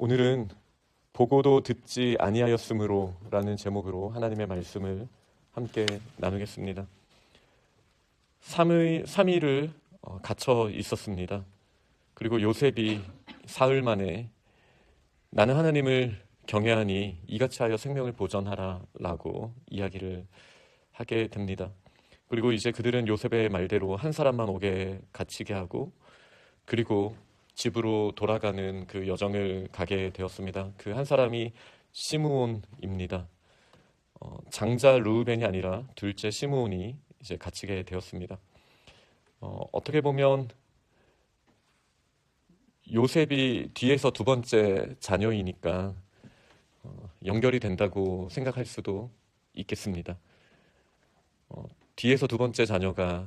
오늘은 보고도 듣지 아니하였으므로 라는 제목으로 하나님의 말씀을 함께 나누겠습니다. 3일을 갇혀 있었습니다. 그리고 요셉이 사흘 만에 나는 하나님을 경외하니 이같이 하여 생명을 보전하라 라고 이야기를 하게 됩니다. 그리고 이제 그들은 요셉의 말대로 한 사람만 오게 갇히게 하고 그리고 집으로 돌아가는 그 여정을 가게 되었습니다. 그 한 사람이 시므온입니다. 장자 르우벤이 아니라 둘째 시므온이 이제 갇히게 되었습니다. 어떻게 보면 요셉이 뒤에서 두 번째 자녀이니까 연결이 된다고 생각할 수도 있겠습니다. 뒤에서 두 번째 자녀가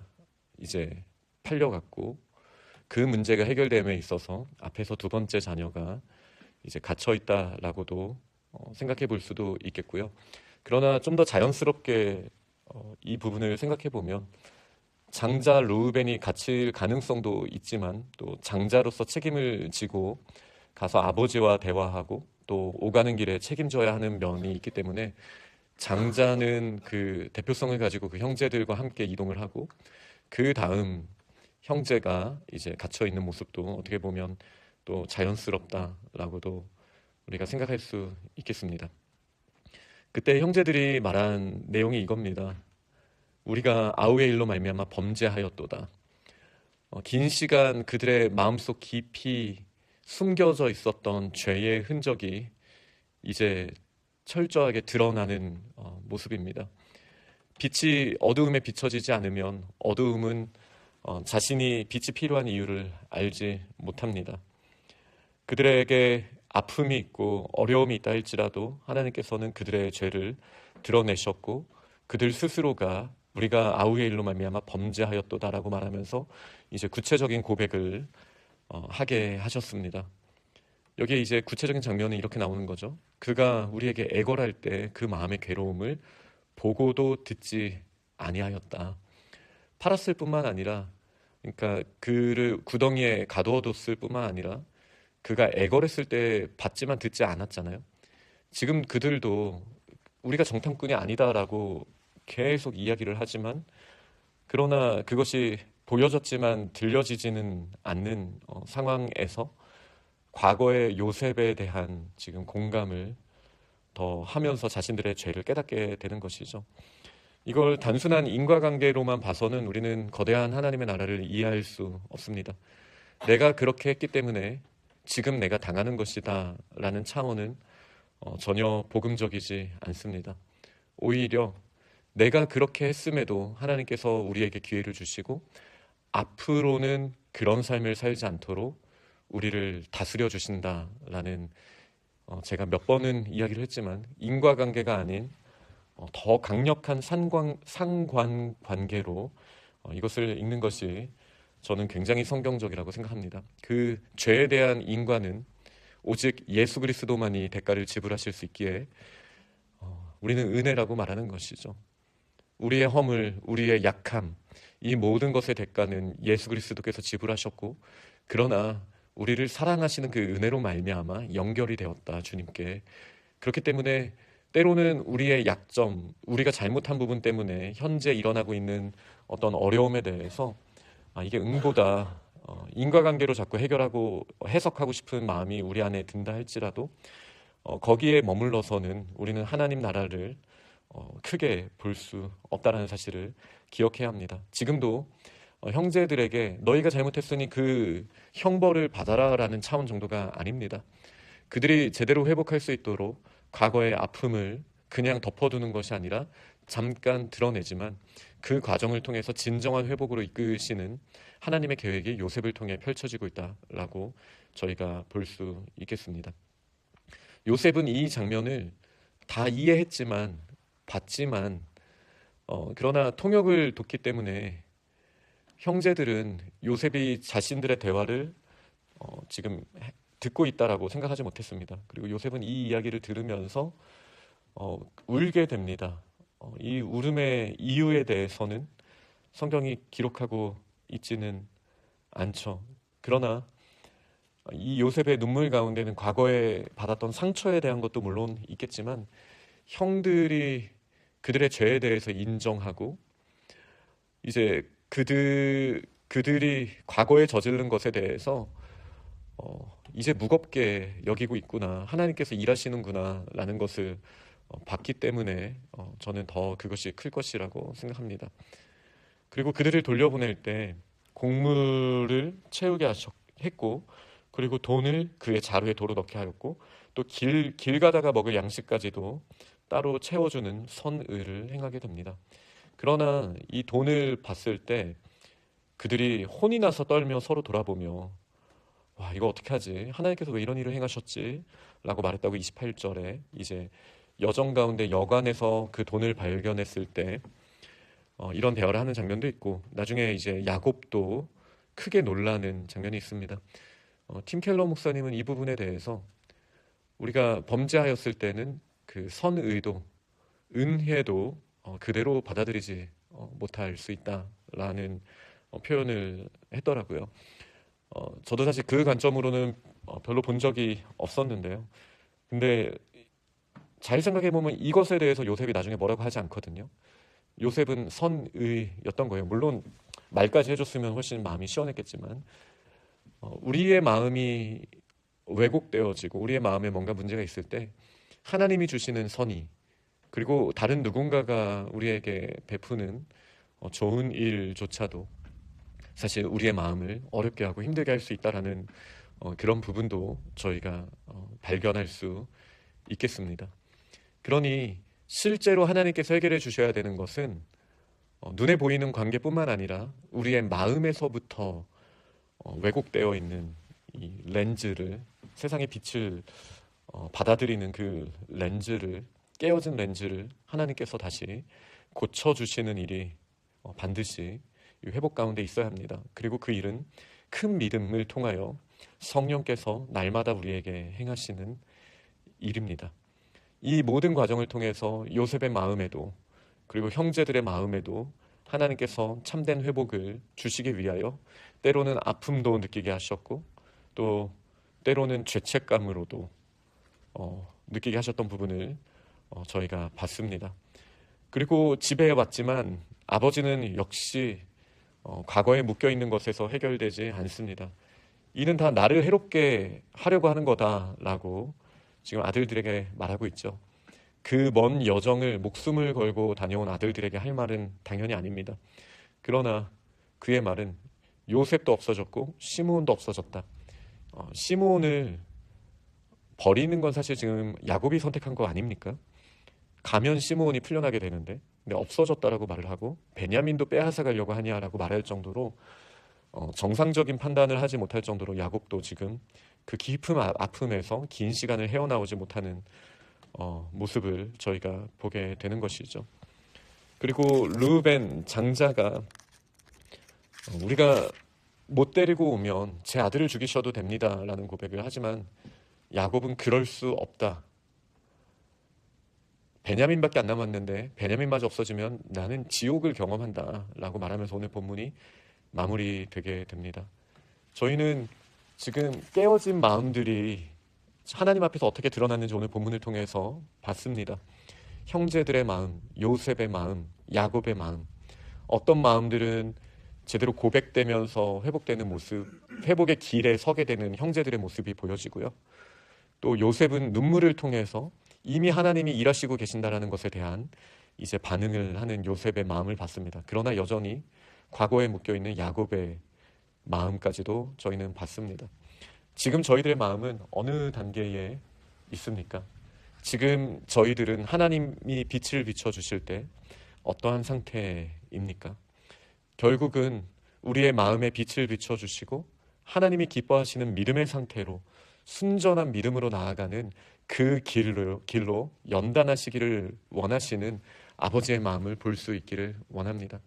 이제 팔려갔고 그 문제가 해결됨에 있어서 앞에서 두 번째 자녀가 이제 갇혀 있다라고도 생각해 볼 수도 있겠고요. 그러나 좀 더 자연스럽게 이 부분을 생각해 보면 장자 르우벤이 갇힐 가능성도 있지만 또 장자로서 책임을 지고 가서 아버지와 대화하고 또 오가는 길에 책임져야 하는 면이 있기 때문에 장자는 그 대표성을 가지고 그 형제들과 함께 이동을 하고 그 다음 형제가 이제 갇혀 있는 모습도 어떻게 보면 또 자연스럽다라고도 우리가 생각할 수 있겠습니다. 그때 형제들이 말한 내용이 이겁니다. 우리가 아우의 일로 말미암아 범죄하였도다. 긴 시간 그들의 마음속 깊이 숨겨져 있었던 죄의 흔적이 이제 철저하게 드러나는 모습입니다. 빛이 어두움에 비춰지지 않으면 어두움은 자신이 빛이 필요한 이유를 알지 못합니다. 그들에게 아픔이 있고 어려움이 있다 할지라도 하나님께서는 그들의 죄를 드러내셨고 그들 스스로가 우리가 아우의 일로 말미암아 범죄하였도다라고 말하면서 이제 구체적인 고백을 하게 하셨습니다. 여기에 이제 구체적인 장면은 이렇게 나오는 거죠. 그가 우리에게 애걸할 때 그 마음의 괴로움을 보고도 듣지 아니하였다. 팔았을 뿐만 아니라 그러니까 그를 구덩이에 가두어뒀을 뿐만 아니라 그가 애걸했을 때 받지만 듣지 않았잖아요. 지금 그들도 우리가 정탐꾼이 아니다라고 계속 이야기를 하지만 그러나 그것이 보여졌지만 들려지지는 않는 상황에서 과거의 요셉에 대한 지금 공감을 더 하면서 자신들의 죄를 깨닫게 되는 것이죠. 이걸 단순한 인과관계로만 봐서는 우리는 거대한 하나님의 나라를 이해할 수 없습니다. 내가 그렇게 했기 때문에 지금 내가 당하는 것이다 라는 차원은 전혀 복음적이지 않습니다. 오히려 내가 그렇게 했음에도 하나님께서 우리에게 기회를 주시고 앞으로는 그런 삶을 살지 않도록 우리를 다스려 주신다라는 제가 몇 번은 이야기를 했지만 인과관계가 아닌 더 강력한 상관관계로 이것을 읽는 것이 저는 굉장히 성경적이라고 생각합니다. 그 죄에 대한 인과는 오직 예수 그리스도만이 대가를 지불하실 수 있기에 우리는 은혜라고 말하는 것이죠. 우리의 허물, 우리의 약함, 이 모든 것의 대가는 예수 그리스도께서 지불하셨고 그러나 우리를 사랑하시는 그 은혜로 말미암아 연결이 되었다 주님께. 그렇기 때문에 때로는 우리의 약점, 우리가 잘못한 부분 때문에 현재 일어나고 있는 어떤 어려움에 대해서 이게 응보다 인과관계로 자꾸 해결하고 해석하고 싶은 마음이 우리 안에 든다 할지라도 거기에 머물러서는 우리는 하나님 나라를 크게 볼 수 없다는 사실을 기억해야 합니다. 지금도 형제들에게 너희가 잘못했으니 그 형벌을 받아라라는 차원 정도가 아닙니다. 그들이 제대로 회복할 수 있도록 과거의 아픔을 그냥 덮어두는 것이 아니라 잠깐 드러내지만 그 과정을 통해서 진정한 회복으로 이끄시는 하나님의 계획이 요셉을 통해 펼쳐지고 있다라고 저희가 볼 수 있겠습니다. 요셉은 이 장면을 다 이해했지만 봤지만 그러나 통역을 뒀기 때문에 형제들은 요셉이 자신들의 대화를 지금 듣고 있다라고 생각하지 못했습니다. 그리고 요셉은 이 이야기를 들으면서 울게 됩니다. 이 울음의 이유에 대해서는 성경이 기록하고 있지는 않죠. 그러나 이 요셉의 눈물 가운데는 과거에 받았던 상처에 대한 것도 물론 있겠지만 형들이 그들의 죄에 대해서 인정하고 이제 그들이 과거에 저지른 것에 대해서 이제 무겁게 여기고 있구나, 하나님께서 일하시는구나라는 것을 봤기 때문에 저는 더 그것이 클 것이라고 생각합니다. 그리고 그들을 돌려보낼 때 곡물을 채우게 했고, 그리고 돈을 그의 자루에 도로 넣게 하였고, 또 길 가다가 먹을 양식까지도 따로 채워주는 선의를 행하게 됩니다. 그러나 이 돈을 봤을 때 그들이 혼이 나서 떨며 서로 돌아보며, 와, 이거 어떻게 하지? 하나님께서 왜 이런 일을 행하셨지? 라고 말했다고 28절에 이제 여정 가운데 여관에서 그 돈을 발견했을 때 이런 대화를 하는 장면도 있고, 나중에 이제 야곱도 크게 놀라는 장면이 있습니다. 팀 켈러 목사님은 이 부분에 대해서 우리가 범죄하였을 때는 그 선의도 은혜도 그대로 받아들이지 못할 수 있다라는 표현을 했더라고요. 저도 사실 그 관점으로는 별로 본 적이 없었는데요. 근데 잘 생각해 보면 이것에 대해서 요셉이 나중에 뭐라고 하지 않거든요. 요셉은 선의였던 거예요. 물론 말까지 해줬으면 훨씬 마음이 시원했겠지만 우리의 마음이 왜곡되어지고 우리의 마음에 뭔가 문제가 있을 때 하나님이 주시는 선의, 그리고 다른 누군가가 우리에게 베푸는 좋은 일조차도 사실 우리의 마음을 어렵게 하고 힘들게 할 수 있다라는 그런 부분도 저희가 발견할 수 있겠습니다. 그러니 실제로 하나님께서 해결해 주셔야 되는 것은 눈에 보이는 관계뿐만 아니라 우리의 마음에서부터 왜곡되어 있는 이 렌즈를, 세상의 빛을 받아들이는 그 렌즈를, 깨어진 렌즈를 하나님께서 다시 고쳐주시는 일이 반드시 회복 가운데 있어야 합니다. 그리고 그 일은 큰 믿음을 통하여 성령께서 날마다 우리에게 행하시는 일입니다. 이 모든 과정을 통해서 요셉의 마음에도 그리고 형제들의 마음에도 하나님께서 참된 회복을 주시기 위하여 때로는 아픔도 느끼게 하셨고, 또 때로는 죄책감으로도 느끼게 하셨던 부분을 저희가 봤습니다. 그리고 집에 왔지만 아버지는 역시 과거에 묶여있는 것에서 해결되지 않습니다. 이는 다 나를 해롭게 하려고 하는 거다라고 지금 아들들에게 말하고 있죠. 그 먼 여정을 목숨을 걸고 다녀온 아들들에게 할 말은 당연히 아닙니다. 그러나 그의 말은 요셉도 없어졌고 시므온도 없어졌다. 시므온을 버리는 건 사실 지금 야곱이 선택한 거 아닙니까? 가면 시므온이 풀려나게 되는데, 근데 없어졌다라고 말을 하고 베냐민도 빼앗아 가려고 하냐라고 말할 정도로 정상적인 판단을 하지 못할 정도로 야곱도 지금 그 깊은 아픔에서 긴 시간을 헤어나오지 못하는 모습을 저희가 보게 되는 것이죠. 그리고 르우벤 장자가 우리가 못 데리고 오면 제 아들을 죽이셔도 됩니다라는 고백을 하지만 야곱은 그럴 수 없다. 베냐민밖에 안 남았는데 베냐민마저 없어지면 나는 지옥을 경험한다 라고 말하면서 오늘 본문이 마무리되게 됩니다. 저희는 지금 깨어진 마음들이 하나님 앞에서 어떻게 드러났는지 오늘 본문을 통해서 봤습니다. 형제들의 마음, 요셉의 마음, 야곱의 마음, 어떤 마음들은 제대로 고백되면서 회복되는 모습, 회복의 길에 서게 되는 형제들의 모습이 보여지고요. 또 요셉은 눈물을 통해서 이미 하나님이 일하시고 계신다라는 것에 대한 이제 반응을 하는 요셉의 마음을 봤습니다. 그러나 여전히 과거에 묶여있는 야곱의 마음까지도 저희는 봤습니다. 지금 저희들의 마음은 어느 단계에 있습니까? 지금 저희들은 하나님이 빛을 비춰주실 때 어떠한 상태입니까? 결국은 우리의 마음에 빛을 비춰주시고 하나님이 기뻐하시는 믿음의 상태로 순전한 믿음으로 나아가는 그 길로 연단하시기를 원하시는 아버지의 마음을 볼 수 있기를 원합니다.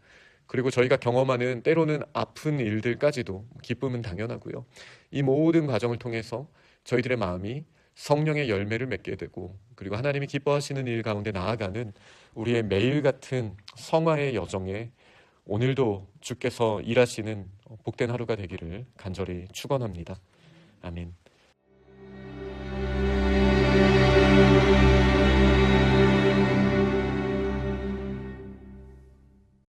그리고 저희가 경험하는 때로는 아픈 일들까지도 기쁨은 당연하고요. 이 모든 과정을 통해서 저희들의 마음이 성령의 열매를 맺게 되고, 그리고 하나님이 기뻐하시는 일 가운데 나아가는 우리의 매일 같은 성화의 여정에 오늘도 주께서 일하시는 복된 하루가 되기를 간절히 축원합니다. 아멘.